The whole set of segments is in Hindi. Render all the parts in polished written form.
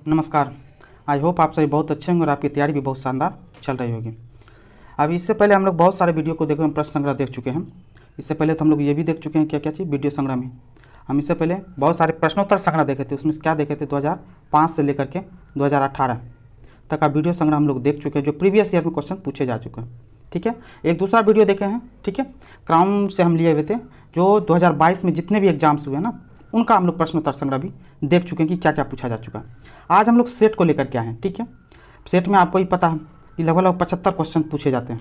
नमस्कार। आई होप आप सभी बहुत अच्छे होंगे और आपकी तैयारी भी बहुत शानदार चल रही होगी। अभी इससे पहले हम लोग बहुत सारे वीडियो को देखे, हम प्रश्न संग्रह देख चुके हैं। इससे पहले तो हम लोग ये भी देख चुके हैं क्या क्या चीज़ वीडियो संग्रह में। हम इससे पहले बहुत सारे प्रश्नोत्तर संग्रह देखे थे। उसमें क्या देखे थे, 2005 से लेकर के 2018 तक का वीडियो संग्रह हम लोग देख चुके हैं, जो प्रीवियस ईयर में क्वेश्चन पूछे जा चुके हैं। ठीक है, एक दूसरा वीडियो देखे हैं। ठीक है, क्राउन से हम लिए हुए थे, जो 2022 में जितने भी एग्जाम्स हुए ना, उनका हम लोग प्रश्नोत्तर संग्रह भी देख चुके हैं कि क्या क्या पूछा जा चुका है। आज हम लोग सेट को लेकर के आए हैं। ठीक है, सेट में आपको ही पता है कि लगभग 75 क्वेश्चन पूछे जाते हैं।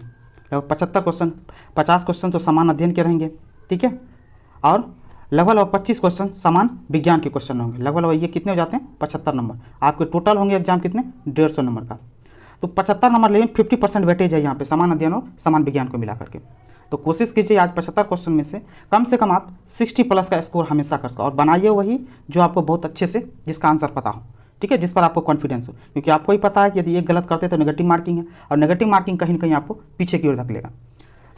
लगभग 75 क्वेश्चन, 50 क्वेश्चन तो समान अध्ययन के रहेंगे। ठीक है, और लगभग 25 क्वेश्चन समान विज्ञान के क्वेश्चन होंगे। लगभग ये कितने हो जाते हैं, 75 नंबर। आपके टोटल होंगे एग्जाम कितने, 150 नंबर का। तो 75 नंबर लेकिन 50% वेटेज है यहाँ पे, समान अध्ययन और समान विज्ञान को मिला करके। तो कोशिश कीजिए आज 75 क्वेश्चन में से कम आप 60 प्लस का स्कोर हमेशा कर सको, और बनाइए वही जो आपको बहुत अच्छे से, जिसका आंसर पता हो। ठीक है, जिस पर आपको कॉन्फिडेंस हो, क्योंकि आपको ही पता है कि यदि एक गलत करते तो नेगेटिव मार्किंग है, और नेगेटिव मार्किंग कहीं ना कहीं आपको पीछे की ओर धकेलेगा।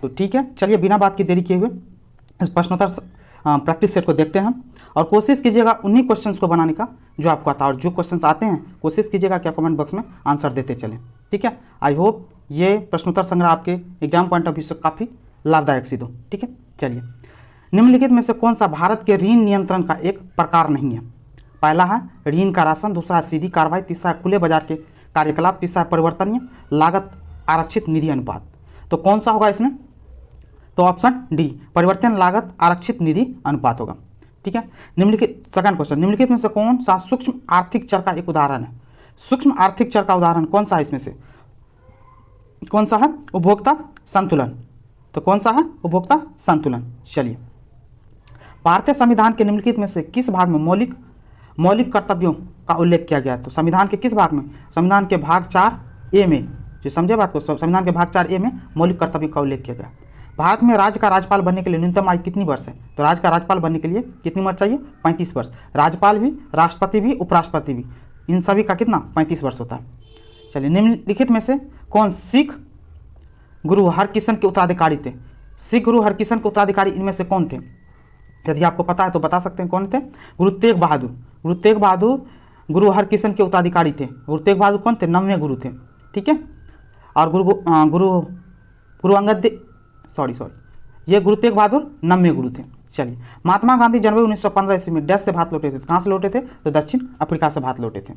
तो ठीक है, चलिए बिना बात की देरी किए हुए इस प्रश्नोत्तर प्रैक्टिस सेट को देखते हैं। और कोशिश कीजिएगा उन्हीं क्वेश्चंस को बनाने का जो आपको आता है, और जो क्वेश्चंस आते हैं कोशिश कीजिएगा कि आप कमेंट बॉक्स में आंसर देते चलें। ठीक है, आई होप ये प्रश्नोत्तर संग्रह आपके एग्जाम पॉइंट ऑफ व्यू से काफ़ी लाभदायक सिद्ध हो। ठीक है, चलिए, निम्नलिखित में से कौन सा भारत के ऋण नियंत्रण का एक प्रकार नहीं है। पहला है ऋण का राशन, दूसरा है सीधी कार्रवाई, तीसरा है खुले बाजार के कार्यकलाप, तीसरा है परिवर्तनीय लागत आरक्षित निधि अनुपात। तो कौन सा होगा इसमें, तो ऑप्शन डी, परिवर्तन लागत आरक्षित निधि अनुपात होगा। ठीक है, निम्नलिखित सेकंड क्वेश्चन, निम्नलिखित में से कौन सा सूक्ष्म आर्थिक चर का एक उदाहरण है। सूक्ष्म आर्थिक चर का उदाहरण कौन सा है, इसमें से कौन सा है, उपभोक्ता संतुलन। तो कौन सा है, उपभोक्ता संतुलन। चलिए, भारतीय संविधान के निम्नलिखित में से किस भाग में मौलिक कर्तव्यों का उल्लेख किया गया है। तो संविधान के किस भाग में, संविधान के भाग 4A में, जो समझे बात को, संविधान के भाग 4A में मौलिक कर्तव्यों का उल्लेख किया गया। भारत में राज्य का राज्यपाल बनने के लिए न्यूनतम आयु कितनी वर्ष है। तो राज्य का राज्यपाल बनने के लिए कितनी उम्र चाहिए, 35 वर्ष। राज्यपाल भी, राष्ट्रपति भी, उपराष्ट्रपति भी, इन सभी का कितना, 35 वर्ष होता है। चलिए, निम्नलिखित में से कौन सिख गुरु हरकिशन के उत्तराधिकारी थे। सिख गुरु हरकिशन के उत्तराधिकारी इनमें से कौन थे, यदि आपको पता है तो बता सकते हैं कौन थे। गुरु तेग बहादुर गुरु हरकिशन के उत्तराधिकारी थे। गुरु तेग बहादुर कौन थे, 9वें गुरु थे। ठीक है, और गुरु अंगद ये गुरु तेग बहादुर 9वें गुरु थे। चलिए, महात्मा गांधी जनवरी 1915 ईस्वी में डैश से भारत लौटे थे। कहाँ से लौटे थे, तो दक्षिण अफ्रीका से भारत लौटे थे।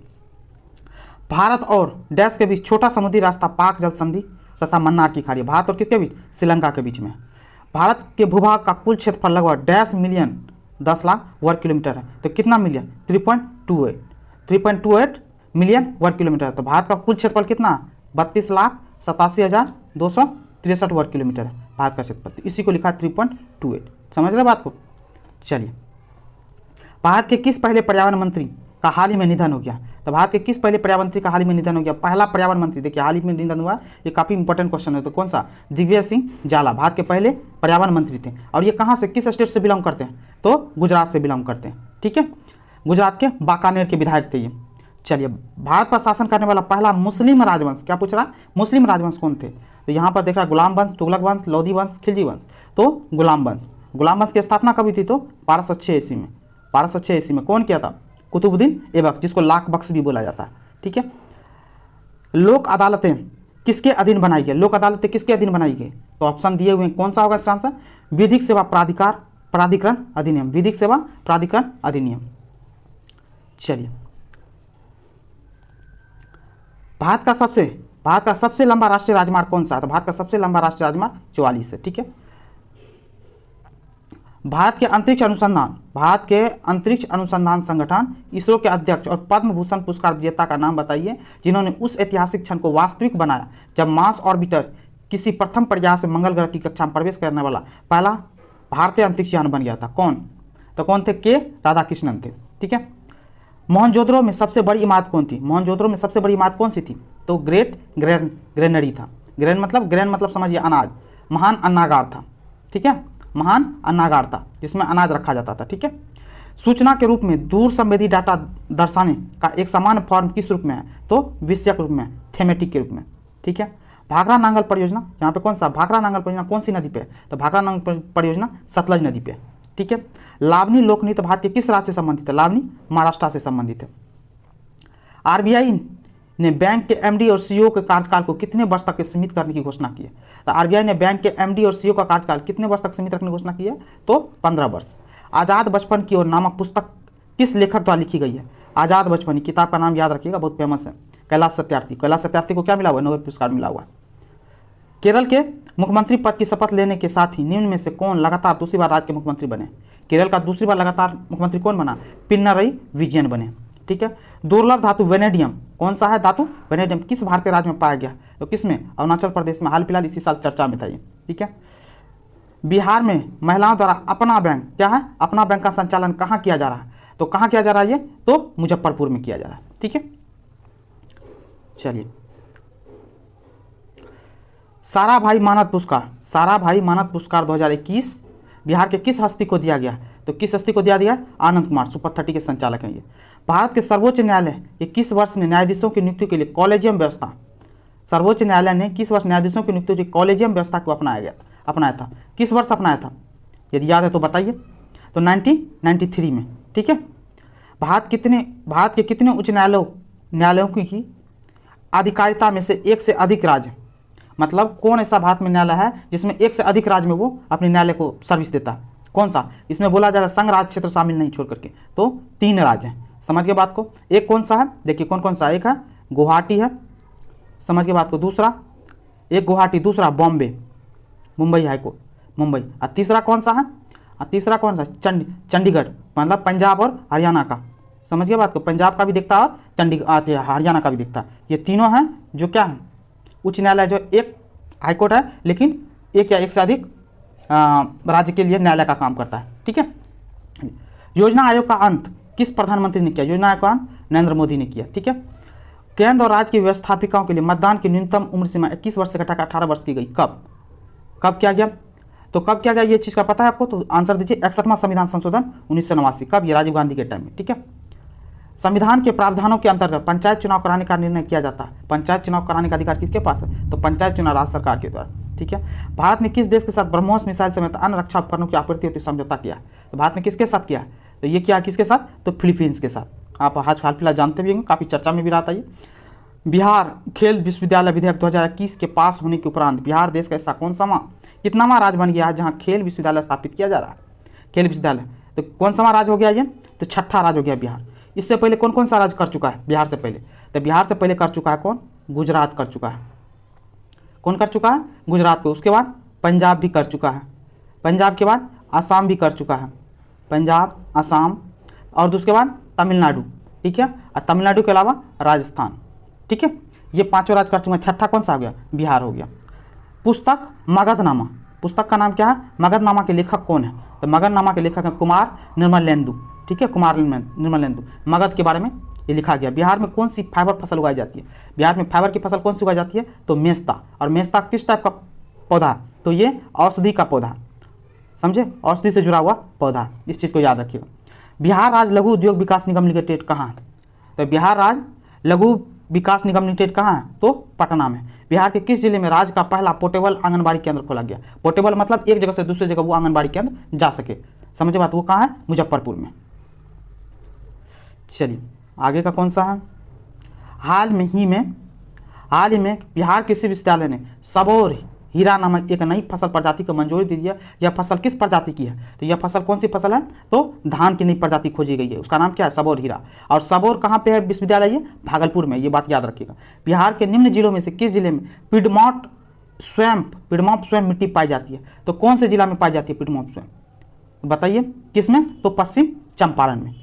भारत और डैश के बीच छोटा समुद्री रास्ता पाक जल संधि तथा मन्नार की खाड़ी, भारत और किसके बीच, श्रीलंका के बीच में। भारत के भूभाग का कुल क्षेत्रफल लगभग 10 लाख वर्ग किलोमीटर है। तो कितना मिलियन, 3.28 मिलियन वर्ग किलोमीटर है। तो भारत का कुल क्षेत्रफल कितना, 32,87,263 वर्ग किलोमीटर है भारत का क्षेत्रफल। तो इसी को लिखा 3.28। समझ रहे बात को। चलिए, भारत के किस पहले पर्यावरण मंत्री का हाल ही में निधन हो गया। तो भारत के किस पहले पर्यावरण मंत्री का हाल ही में निधन हो गया। पहला पर्यावरण मंत्री, देखिए हाल ही में निधन हुआ, ये काफ़ी इंपॉर्टेंट क्वेश्चन है। तो कौन सा, दिग्विजय सिंह जाला भारत के पहले पर्यावरण मंत्री थे। और ये कहाँ से, किस स्टेट से बिलोंग करते हैं, तो गुजरात से बिलोंग करते हैं। ठीक है, गुजरात के बाकानेर के विधायक थे ये। चलिए, भारत पर शासन करने वाला पहला मुस्लिम राजवंश, क्या पूछ रहा, मुस्लिम राजवंश कौन थे। तो यहाँ पर देख रहा है गुलाम वंश, तुगलक वंश, लोधी वंश, खिलजी वंश। तो गुलाम वंश की स्थापना कभी थी, तो 1206 ईस्वी में। 1206 ईस्वी में कौन किया था, कुतुबुद्दीन ऐबक, जिसको लाख बख्श भी बोला जाता है। ठीक है, लोक अदालतें किसके अधीन बनाई गई, लोक अदालतें किसके अधीन बनाई गई। तो ऑप्शन दिए हुए हैं, कौन सा होगा इसका आंसर, विधिक सेवा प्राधिकरण अधिनियम, विधिक सेवा प्राधिकरण अधिनियम। चलिए, भारत का सबसे लंबा राष्ट्रीय राजमार्ग कौन सा है। तो भारत का सबसे लंबा राष्ट्रीय राजमार्ग 44 है। ठीक है, भारत के अंतरिक्ष अनुसंधान संगठन इसरो के अध्यक्ष और पद्म भूषण पुरस्कार विजेता का नाम बताइए, जिन्होंने उस ऐतिहासिक क्षण को वास्तविक बनाया जब मार्स ऑर्बिटर किसी प्रथम प्रयास से मंगल ग्रह की कक्षा में प्रवेश करने वाला पहला भारतीय अंतरिक्ष यान बन गया था। कौन, तो कौन थे, के राधाकृष्णन थे। ठीक है, मोहनजोदड़ो में सबसे बड़ी इमारत कौन थी, मोहनजोदड़ो में सबसे बड़ी इमारत कौन सी थी, तो ग्रेट ग्रेनरी था। ग्रेन मतलब समझिए अनाज, महान अन्नागार था। ठीक है, महान अन्नागार था जिसमें अनाज रखा जाता था। ठीक है, सूचना के रूप में दूर संवेदी डाटा दर्शाने का एक सामान्य फॉर्म किस रूप में है, तो विषयक रूप में, थेमेटिक के रूप में। ठीक है, भाखड़ा नांगल परियोजना, यहाँ पे कौन सा, भाखड़ा नांगल परियोजना कौन सी नदी पे है, तो भाखड़ा नांगल परियोजना सतलज नदी पे है। ठीक है, लावनी लोक नृत्य भारत के किस राज्य से संबंधित है, लावनी महाराष्ट्र से संबंधित है। आरबीआई ने बैंक के एमडी और सीईओ के कार्यकाल को कितने वर्ष तक सीमित करने की घोषणा की है? तो आरबीआई ने बैंक के एमडी और सीईओ का कार्यकाल कितने वर्ष तक सीमित रखने की घोषणा की है? तो 15 वर्ष। आज़ाद बचपन की ओर नामक पुस्तक किस लेखक द्वारा लिखी गई है? आज़ाद बचपन, किताब का नाम याद रखिएगा, बहुत फेमस है, कैलाश सत्यार्थी। कैलाश सत्यार्थी को क्या मिला हुआ है? नोबेल पुरस्कार मिला हुआ है। केरल के मुख्यमंत्री पद की शपथ लेने के साथ ही निम्न में से कौन लगातार दूसरी बार राज्य के मुख्यमंत्री बने? केरल का दूसरी बार लगातार मुख्यमंत्री कौन बना? पिनरई विजयन बने। ठीक है। दुर्लभ धातु वेनेडियम कौन सा है धातु? वेनेडियम किस भारतीय राज्य में पाया गया? तो किसमें? अरुणाचल प्रदेश में। हाल फिलहाल इसी साल चर्चा में था ये। ठीक है। बिहार में महिलाओं द्वारा अपना बैंक, क्या है? अपना बैंक का संचालन कहाँ किया जा रहा है? तो कहाँ किया जा रहा है ये? तो मुजफ्फरपुर में किया जा रहा है। ठीक है। चलिए, साराभाई मानद पुरस्कार, साराभाई मानद पुरस्कार 2021 बिहार के किस हस्ती को दिया गया? तो किस हस्ती को दिया गया? आनंद कुमार, सुपर 30 के संचालक हैं ये। भारत के सर्वोच्च न्यायालय ये किस वर्ष ने न्यायाधीशों की नियुक्ति के लिए कॉलेजियम व्यवस्था, सर्वोच्च न्यायालय ने किस वर्ष न्यायाधीशों की नियुक्ति के लिए कॉलेजियम व्यवस्था को अपनाया था? किस वर्ष अपनाया था? यदि याद है तो बताइए। तो 1993 में। ठीक है। भारत के कितने उच्च न्यायालयों की आधिकारिता में से एक से अधिक राज्य, मतलब कौन ऐसा भारत में न्यायालय है जिसमें एक से अधिक राज्य में वो अपने न्यायालय को सर्विस देता है? कौन सा? इसमें बोला जा रहा है संघ राज्य क्षेत्र शामिल नहीं छोड़ करके, तो 3 राज्य हैं। समझ के बात को। एक कौन सा है? देखिए कौन कौन सा। एक है गुवाहाटी है, समझ के बात को। दूसरा एक गुवाहाटी, दूसरा बॉम्बे, मुंबई हाईकोर्ट, मुंबई। और तीसरा कौन सा है? तीसरा कौन सा? चंडीगढ़, मतलब पंजाब और हरियाणा का। समझ गए बात को। पंजाब का भी दिखता है और हरियाणा का भी दिखता है। ये तीनों हैं जो क्या है? उच्च न्यायालय, जो एक हाईकोर्ट है लेकिन एक या एक से अधिक राज्य के लिए न्यायालय का काम करता है। ठीक है। योजना आयोग का अंत किस प्रधानमंत्री ने किया? योजना आयोग का अंत नरेंद्र मोदी ने किया। ठीक है। केंद्र और राज्य की व्यवस्थापिकाओं के लिए मतदान की न्यूनतम उम्र सीमा 21 वर्ष से घटाकर 18 वर्ष की गई। कब किया गया? तो कब किया गया ये चीज़ का पता है आपको? तो आंसर दीजिए। 61वां संविधान संशोधन 1989। कब? ये राजीव गांधी के टाइम में। ठीक है। संविधान के प्रावधानों के अंतर्गत पंचायत चुनाव कराने का निर्णय किया जाता है। पंचायत चुनाव कराने का अधिकार किसके पास है? तो पंचायत चुनाव राज्य सरकार के द्वारा। ठीक है। भारत ने किस देश के साथ ब्रह्मोस मिसाइल समेत अन्य रक्षा उपकरणों की आपूर्ति हेतु समझौता किया? तो भारत ने किसके साथ किया? तो ये किया किसके साथ? तो फिलीपींस के साथ। आप हाल फिलहाल जानते भी होंगे, काफ़ी चर्चा में भी रहा था ये। बिहार खेल विश्वविद्यालय विधेयक 2021 के पास होने के उपरांत बिहार देश का ऐसा कितनावां राज्य बन गया है जहाँ खेल विश्वविद्यालय स्थापित किया जा रहा है? खेल विश्वविद्यालय। तो कौन सा राज्य हो गया ये? तो 6ठा राज्य हो गया बिहार। इससे पहले कौन कौन सा राज्य कर चुका है बिहार से पहले? तो बिहार से पहले कर चुका है कौन? गुजरात कर चुका है। कौन कर चुका है? गुजरात को। उसके बाद पंजाब भी कर चुका है। पंजाब के बाद आसाम भी कर चुका है। पंजाब, आसाम, और उसके बाद तमिलनाडु। ठीक है। और तमिलनाडु के अलावा राजस्थान। ठीक है। ये 5 राज्य कर चुके हैं। 6ठा कौन सा हो गया? बिहार हो गया। पुस्तक मगधनामा, पुस्तक का नाम क्या है? मगधनामा के लेखक कौन है? तो मगधनामा के लेखक हैं कुमार निर्मलेंदु। ठीक है। कुमार निर्मलेंदु। मगध के बारे में ये लिखा गया। बिहार में कौन सी फाइबर फसल उगाई जाती है? बिहार में फाइबर की फसल कौन सी उगाई जाती है? तो मेस्ता। और मेस्ता किस टाइप का पौधा? तो ये औषधि का पौधा, समझे? औषधि से जुड़ा हुआ पौधा। इस चीज़ को याद रखिएगा। बिहार राज्य लघु उद्योग विकास निगम लिमिटेड कहाँ है? तो बिहार राज्य लघु विकास निगम लिमिटेड कहाँ है? तो पटना में। बिहार के किस जिले में राज्य का पहला पोर्टेबल आंगनबाड़ी केंद्र खोला गया? पोर्टेबल मतलब एक जगह से दूसरी जगह वो आंगनबाड़ी केंद्र जा सके। समझे बात? वो कहाँ है? मुजफ्फरपुर में। चलिए आगे का कौन सा है? हाल ही में बिहार कृषि विश्वविद्यालय ने सबोर हीरा नामक एक नई फसल प्रजाति को मंजूरी दी है। यह फसल किस प्रजाति की है? तो यह फसल कौन सी फसल है? तो धान की नई प्रजाति खोजी गई है। उसका नाम क्या है? सबोर हीरा। और सबोर कहाँ पे है विश्वविद्यालय? ये भागलपुर में। ये बात याद रखिएगा। बिहार के निम्न जिलों में से किस जिले में पिडमॉन्ट स्वयं मिट्टी पाई जाती है? तो कौन से जिला में पाई जाती है पिडमॉन्ट स्वयं? बताइए किस में? तो पश्चिम चंपारण में।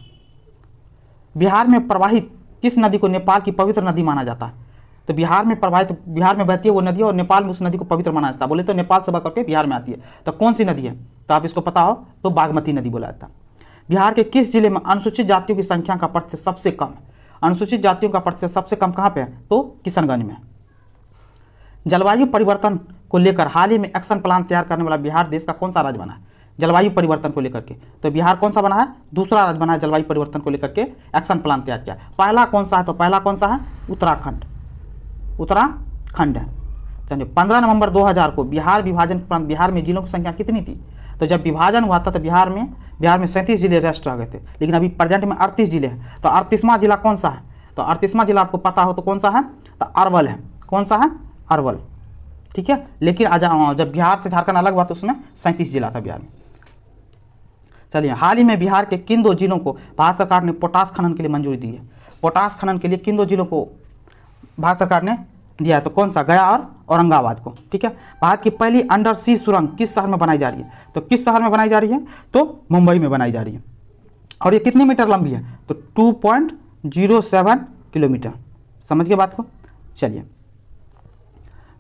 बिहार में प्रवाहित किस नदी को नेपाल की पवित्र नदी माना जाता है? तो बिहार में बहती है वो नदी और नेपाल में उस नदी को पवित्र माना जाता है। बोले तो नेपाल से बह करके बिहार में आती है। तो कौन सी नदी है? तो आप इसको पता हो तो बागमती नदी बोला जाता है। बिहार के किस जिले में अनुसूचित जातियों की संख्या का प्रतिशत सबसे कम है? अनुसूचित जातियों का प्रतिशत सबसे कम कहाँ पे है? तो किशनगंज में। जलवायु परिवर्तन को लेकर हाल ही में एक्शन प्लान तैयार करने वाला बिहार देश का कौन सा राज्य बना है? जलवायु परिवर्तन को लेकर के। तो बिहार कौन सा बना है? दूसरा राज्य बना है जलवायु परिवर्तन को लेकर के एक्शन प्लान तैयार किया। पहला कौन सा है? तो पहला कौन सा है? उत्तराखंड है। चलिए 15 नवंबर 2000 को बिहार विभाजन के उपरांत बिहार में जिलों की संख्या कितनी थी? तो जब विभाजन हुआ था तो बिहार में 37 जिले रेस्ट रह गए थे, लेकिन अभी प्रेजेंट में 38 जिले हैं। तो 38वां जिला कौन सा है? तो 38वां जिला आपको पता हो तो कौन सा है, तो अरवल है। कौन सा है, अरवल, ठीक है। लेकिन जब बिहार से झारखंड अलग हुआ तो उसमें 37 जिला था बिहार में। चलिए, हाल ही में बिहार के किन 2 जिलों को भारत सरकार ने पोटास खनन के लिए मंजूरी दी है? पोटास खनन के लिए किन 2 जिलों को भारत सरकार ने दिया है? तो कौन सा, गया और औरंगाबाद को, ठीक है। भारत की पहली अंडर सी सुरंग किस शहर में बनाई जा रही है? तो किस शहर में बनाई जा रही है? तो मुंबई में बनाई जा रही है। और ये कितनी मीटर लंबी है? तो 2.07 किलोमीटर। समझ गए बात को? चलिए,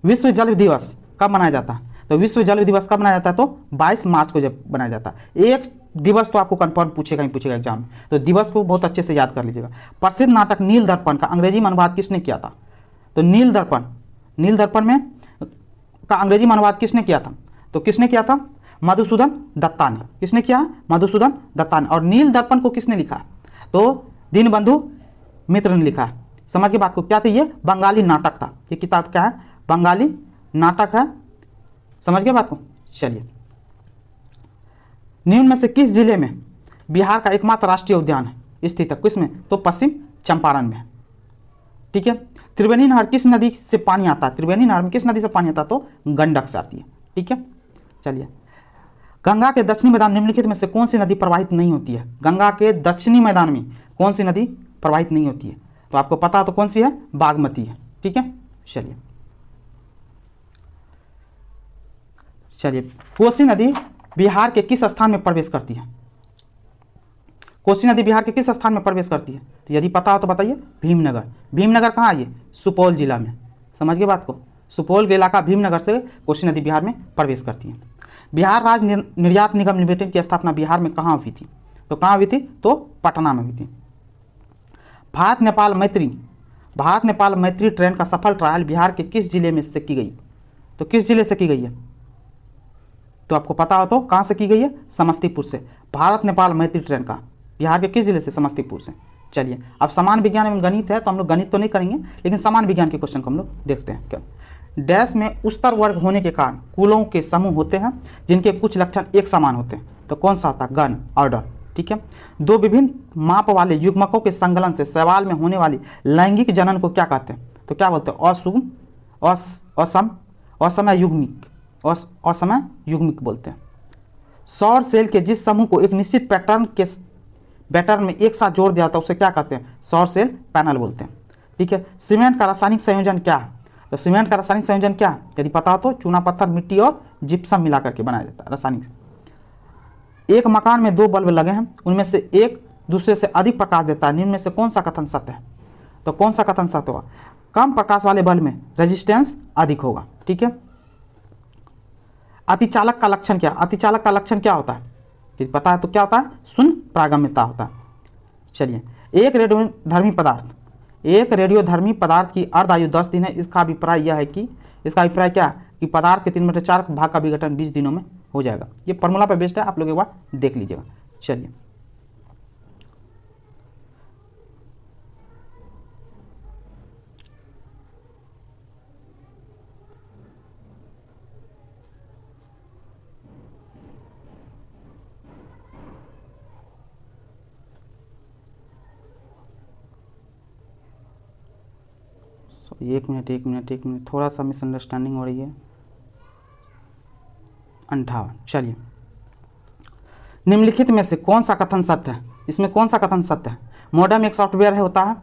विश्व जल दिवस कब मनाया जाता है? तो विश्व जल दिवस कब मनाया जाता है? तो 22 मार्च को जब बनाया जाता है। एक दिवस तो आपको कंफर्म पूछेगा ही पूछेगा एग्जाम में, तो दिवस को बहुत अच्छे से याद कर लीजिएगा। प्रसिद्ध नाटक नील दर्पण का अंग्रेजी में अनुवाद किसने किया था? तो नील दर्पण में का अंग्रेजी में अनुवाद किसने किया था? तो किसने किया था? मधुसूदन दत्ता ने। किसने किया? मधुसूदन दत्ता ने। और नील दर्पण को किसने लिखा? तो दीनबंधु मित्र ने लिखा है। समझ के बात को? क्या था ये? बंगाली नाटक था। ये किताब क्या है? बंगाली नाटक है। समझ गए बात को? चलिए, निम्न में से किस जिले में बिहार का एकमात्र राष्ट्रीय उद्यान है स्थित है? किसमें? तो पश्चिम चंपारण में है, ठीक है। त्रिवेणी नहर किस नदी से पानी आता है? त्रिवेणी नहर में किस नदी से पानी आता है? तो गंडक से आती है, ठीक है। चलिए, गंगा के दक्षिणी मैदान निम्नलिखित में से कौन सी नदी प्रवाहित नहीं होती है? गंगा के दक्षिणी मैदान में कौन सी नदी प्रवाहित नहीं होती है? तो आपको पता है तो कौन सी है? बागमती है, ठीक है। चलिए, कोसी नदी बिहार के किस स्थान में प्रवेश करती है? कोसी नदी बिहार के किस स्थान में प्रवेश करती है? तो यदि पता हो तो बताइए। भीमनगर। भीमनगर कहाँ है? ये सुपौल जिला में। समझ गए बात को? सुपौल के इलाका भीमनगर से कोसी नदी बिहार में प्रवेश करती है। बिहार राज्य निर्यात निगम लिमिटेड की स्थापना बिहार में कहाँ हुई थी? तो कहाँ हुई थी? तो पटना में हुई थी। भारत नेपाल मैत्री ट्रेन का सफल ट्रायल बिहार के किस जिले में से की गई? तो किस जिले से की गई है? तो आपको पता हो तो कहाँ से की गई है? समस्तीपुर से। भारत नेपाल मैत्री ट्रेन का बिहार के किस जिले से? समस्तीपुर से। चलिए, अब समान विज्ञान एवं गणित है तो हम लोग गणित तो नहीं करेंगे, लेकिन समान विज्ञान के क्वेश्चन को हम लोग देखते हैं। क्या डैश में उच्चतर वर्ग होने के कारण कुलों के समूह होते हैं जिनके कुछ लक्षण एक समान होते हैं? तो कौन सा होता है? गण, ऑर्डर, ठीक है। 2 विभिन्न माप वाले युग्मकों के संकलन से शैवाल में होने वाली लैंगिक जनन को क्या कहते हैं? तो क्या बोलते हैं? असमय युग्मिक बोलते हैं। सौर सेल के जिस समूह को एक निश्चित पैटर्न में एक साथ जोड़ दिया था उसे क्या कहते हैं? सौर सेल पैनल बोलते हैं, ठीक है। सीमेंट का रासायनिक संयोजन क्या है? तो सीमेंट का रासायनिक संयोजन क्या है? यदि पता हो तो चूना पत्थर, मिट्टी और जिप्सम मिलाकर के बनाया जाता है रासायनिक। एक मकान में 2 बल्ब लगे हैं, उनमें से एक दूसरे से अधिक प्रकाश देता है, निम्न में से कौन सा कथन सत्य है? तो कौन सा कथन सत्य होगा? कम प्रकाश वाले बल्ब में रेजिस्टेंस अधिक होगा, ठीक है। अतिचालक का लक्षण क्या? अतिचालक का लक्षण क्या होता है? यदि पता है तो क्या होता है? शून्य प्रागम्यता होता है। चलिए, एक रेडियोधर्मी पदार्थ की अर्ध आयु 10 दिन है। इसका अभिप्राय यह है कि क्या कि पदार्थ के 3/4 भाग का विघटन 20 दिनों में हो जाएगा। ये फॉर्मूला पे बेस्ड है, आप लोग एक बार देख लीजिएगा। चलिए, एक मिनट, थोड़ा सा मिसअंडरस्टैंडिंग हो रही है। 58। चलिए, निम्नलिखित में से कौन सा कथन सत्य है? इसमें कौन सा कथन सत्य है? मॉडेम एक सॉफ्टवेयर होता है।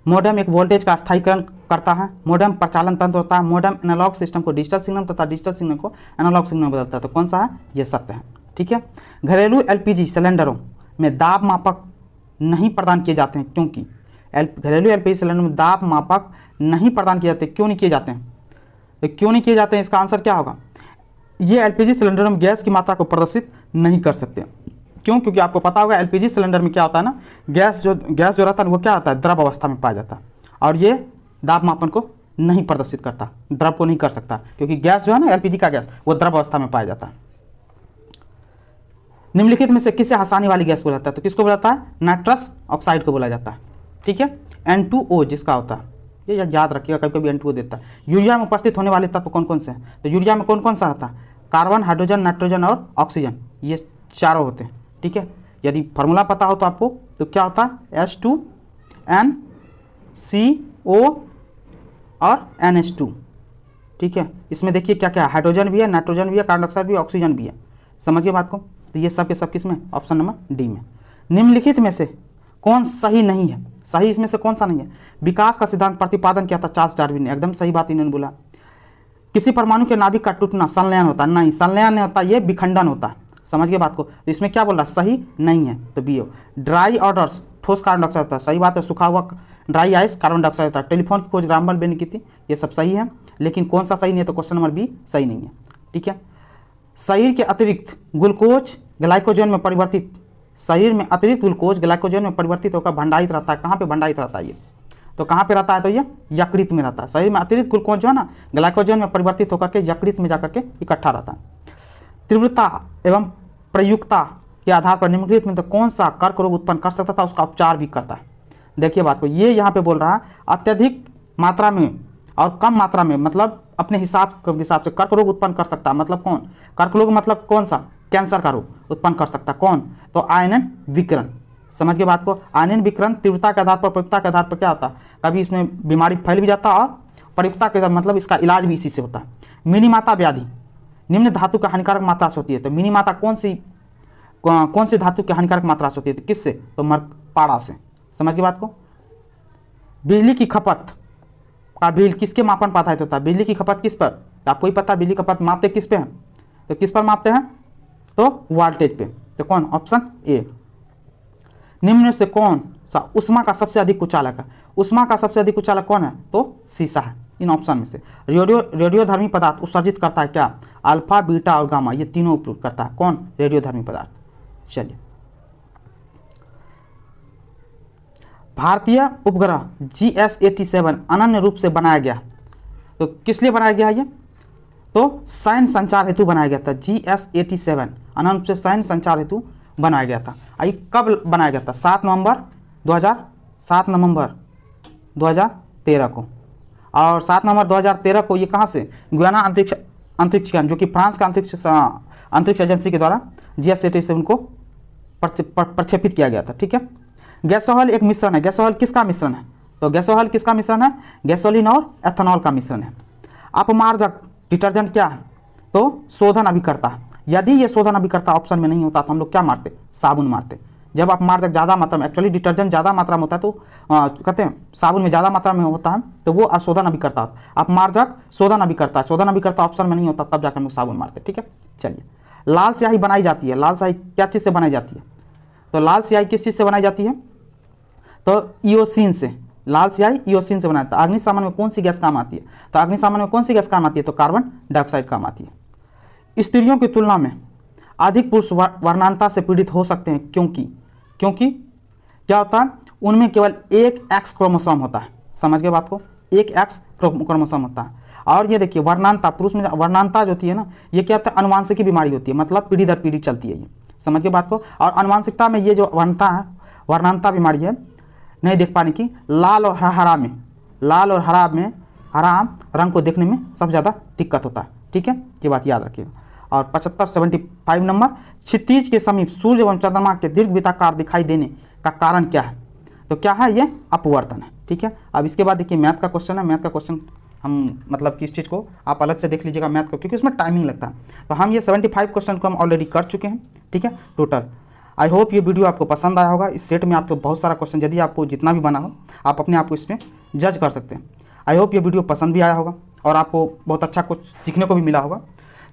मॉडेम एक वोल्टेज का स्थायीकरण करता है। मॉडेम प्रचालन तंत्र होता है। मॉडेम एनालॉग सिस्टम को डिजिटल सिग्नल तथा डिजिटल सिग्नल को एनालॉग सिग्नल में बदलता है। तो कौन सा है? ये सत्य है, ठीक है। घरेलू LPG सिलेंडरों में दाब मापक नहीं प्रदान किए जाते हैं क्योंकि घरेलू LPG सिलेंडर में दाब मापक नहीं प्रदान किए जाते। क्यों नहीं किए जाते हैं? तो क्यों नहीं किए जाते हैं, इसका आंसर क्या होगा? ये LPG सिलेंडर में गैस की मात्रा को प्रदर्शित नहीं कर सकते। क्यों? क्योंकि आपको पता होगा LPG सिलेंडर में क्या होता है ना, गैस जो रहता है वो क्या होता है? द्रव अवस्था में पाया जाता है, और ये दाब मापन को नहीं प्रदर्शित करता, द्रव को नहीं कर सकता, क्योंकि गैस जो है ना, LPG का गैस, वो द्रव अवस्था में पाया जाता है। निम्नलिखित में से किसे हंसाने वाली गैस बोला जाता है? तो किसको बोला जाता है? नाइट्रस ऑक्साइड को बोला जाता है, ठीक है। N2O जिसका होता है, ये याद रखिएगा, कभी कभी N2O देता है। यूरिया में उपस्थित होने वाले तत्व कौन कौन से हैं? तो यूरिया में कौन कौन सा रहता है? कार्बन, हाइड्रोजन, नाइट्रोजन और ऑक्सीजन, ये चारों होते हैं, ठीक है। यदि फार्मूला पता हो तो आपको, तो क्या होता है? NCO और NH2, ठीक है। इसमें देखिए क्या क्या है, हाइड्रोजन भी है, नाइट्रोजन भी है, कार्बन डाइऑक्साइड भी है, ऑक्सीजन भी है। समझिए बात को। तो ये सब के सब किस में, ऑप्शन नंबर डी में। निम्नलिखित में से कौन सही नहीं है, सही इसमें से कौन सा नहीं है। विकास का सिद्धांत प्रतिपादन किया था चार्ल्स डार्विन ने, एकदम सही बात इन्होंने बोला। किसी परमाणु के नाभिक का टूटना संलयन होता है, नहीं संलयन नहीं होता, ये विखंडन होता है। समझ गए बात को। तो इसमें क्या बोल रहा है, सही नहीं है, तो बी हो। ड्राई ऑर्डर्स ठोस कार्बन डाइऑक्साइड होता है, सही बात है। सूखा हुआ ड्राई आइस कार्बन डाइऑक्साइड होता है। टेलीफोन की खोज ग्राहम बेल ने की थी, ये सब सही है। लेकिन कौन सा सही नहीं है, तो क्वेश्चन नंबर बी सही नहीं है, ठीक है। शरीर के अतिरिक्त ग्लूकोज ग्लाइकोजन में परिवर्तित, शरीर में अतिरिक्त ग्लूकोज ग्लाइकोजन में परिवर्तित होकर भंडारित रहता है। कहाँ पे भंडारित रहता है ये, तो कहाँ पे रहता है, तो ये यकृत में रहता है। शरीर में अतिरिक्त ग्लूकोज जो है ना ग्लाइकोजन में परिवर्तित होकर के यकृत में जाकर के इकट्ठा रहता है। तीव्रता एवं प्रयुक्ता के आधार पर निम्नलिखित में तो कौन सा कर्क रोग उत्पन्न कर सकता था, उसका उपचार भी करता है। देखिए बात को, ये यहाँ पे बोल रहा है अत्यधिक मात्रा में और कम मात्रा में, मतलब अपने हिसाब से कर्क रोग उत्पन्न कर सकता है। मतलब कौन कर्क रोग, मतलब कौन सा, कैंसर का रोग उत्पन्न कर सकता है कौन, तो आयनन विकिरण। समझ के बात को। आयनन विकिरण तीव्रता के आधार पर प्रयुक्ता के आधार पर क्या होता है, कभी इसमें बीमारी फैल भी जाता है और प्रयुक्ता के मतलब इसका इलाज भी इसी से होता है। मिनीमाता व्याधि निम्न धातु का हानिकारक मात्रा से होती है, तो मिनीमाता कौन सी धातु की हानिकारक मात्रा से होती है, तो किससे, तो पारा से। समझ के बात को। बिजली की खपत का बिल किसके मापन पर आधारित होता है, बिजली की खपत किस पर, तो आपको ही पता है बिजली की खपत मापते किस पे हैं, तो किस पर मापते हैं, तो वोल्टेज पे। तो कौन, ऑप्शन ए। निम्न में से कौन सा उष्मा का सबसे अधिक कुचालक है, उष्मा का सबसे अधिक कुचालक कौन है, तो शीशा है। इन ऑप्शन में से रेडियोधर्मी पदार्थ उत्सर्जित करता है क्या, अल्फा बीटा और गामा, ये तीनों उपयोग करता है कौन, रेडियोधर्मी पदार्थ। चलिए, भारतीय उपग्रह GS-87 अनन्य रूप से बनाया गया, तो किस लिए बनाया गया है ये, तो सैन्य संचार हेतु बनाया गया था। GS-87 अनन्य रूप से सैन्य संचार हेतु बनाया गया था। आई कब बनाया गया था, 7 नवंबर 2013 को। और 7 नवंबर 2013 को ये कहाँ से, गुयाना अंतरिक्ष यान, जो कि फ्रांस का अंतरिक्ष एजेंसी के द्वारा GS-87 को प्रक्षेपित किया गया था, ठीक है। गैसोहॉल एक मिश्रण है, गैसोहॉल किसका मिश्रण है, तो गैसोहॉल किसका मिश्रण है, गैसोलीन और एथेनॉल का मिश्रण है। अपमार्जक डिटर्जेंट क्या है, तो शोधन अभिकर्ता। यदि ये शोधन अभिकर्ता ऑप्शन में नहीं होता तो हम लोग क्या मारते, साबुन मारते। जब अपमार्जक ज़्यादा मात्रा में, एक्चुअली डिटर्जेंट ज़्यादा मात्रा में होता है तो कहते हैं साबुन में ज़्यादा मात्रा में होता है तो वो शोधन अभिकर्ता। अपमार्जक शोधन अभिकर्ता, शोधन अभिकर्ता ऑप्शन में नहीं होता तब जाकर हम लोग साबुन मारते, ठीक है। चलिए, लाल स्याही बनाई जाती है, लाल स्याही क्या चीज़ से बनाई जाती है, तो लाल स्याही किस चीज़ से बनाई जाती है, तो इओसिन से। लाल स्याही इओसिन से बनाया था। अग्निशमन में कौन सी गैस काम आती है, तो अग्निशमन में कौन सी गैस काम आती है, तो कार्बन डाइऑक्साइड काम आती है। स्त्रियों की तुलना में अधिक पुरुष वर्णांता से पीड़ित हो सकते हैं, क्योंकि क्या होता है, उनमें केवल एक एक्स क्रोमोसोम होता है। समझ गए बात को, एक एक्स क्रोमोसोम होता है। और ये देखिए वर्णांता, पुरुष में वर्णांता जो होती है ना, ये क्या होता है, अनुवांशिकी बीमारी होती है, मतलब पीढ़ी दर पीढ़ी चलती है ये। समझ गए बात को। और अनुवांशिकता में ये जो वर्णांता बीमारी है नहीं देख पाने की, लाल और हरा में हरा रंग को देखने में सबसे ज़्यादा दिक्कत होता है, ठीक है, ये बात याद रखिएगा। और 75 नंबर, क्षितिज के समीप सूर्य एवं चंद्रमा के दीर्घ वृत्ताकार दिखाई देने का कारण क्या है, तो क्या है, ये अपवर्तन है, ठीक है। अब इसके बाद देखिए मैथ का क्वेश्चन है। मैथ का क्वेश्चन हम मतलब किस चीज़ को आप अलग से देख लीजिएगा मैथ को, क्योंकि उसमें टाइमिंग लगता है। तो हम ये 75 क्वेश्चन को हम ऑलरेडी कर चुके हैं, ठीक है, टोटल। आई होप ये वीडियो आपको पसंद आया होगा। इस सेट में आपको बहुत सारा क्वेश्चन, यदि आपको जितना भी बना हो आप अपने आप को इसमें जज कर सकते हैं। आई होप ये वीडियो पसंद भी आया होगा और आपको बहुत अच्छा कुछ सीखने को भी मिला होगा।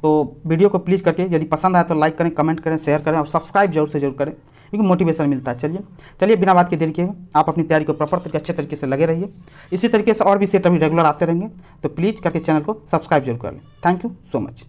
तो वीडियो को प्लीज़ करके यदि पसंद आया तो लाइक करें, कमेंट करें, शेयर करें और सब्सक्राइब जरूर से जरूर करें, क्योंकि मोटिवेशन मिलता है। चलिए बिना बात के देरी किए आप अपनी तैयारी को प्रॉपर तरीके अच्छे तरीके से लगे रहिए। इसी तरीके से और भी सेट अभी रेगुलर आते रहेंगे, तो प्लीज़ करके चैनल को सब्सक्राइब जरूर कर लें। Thank you so much.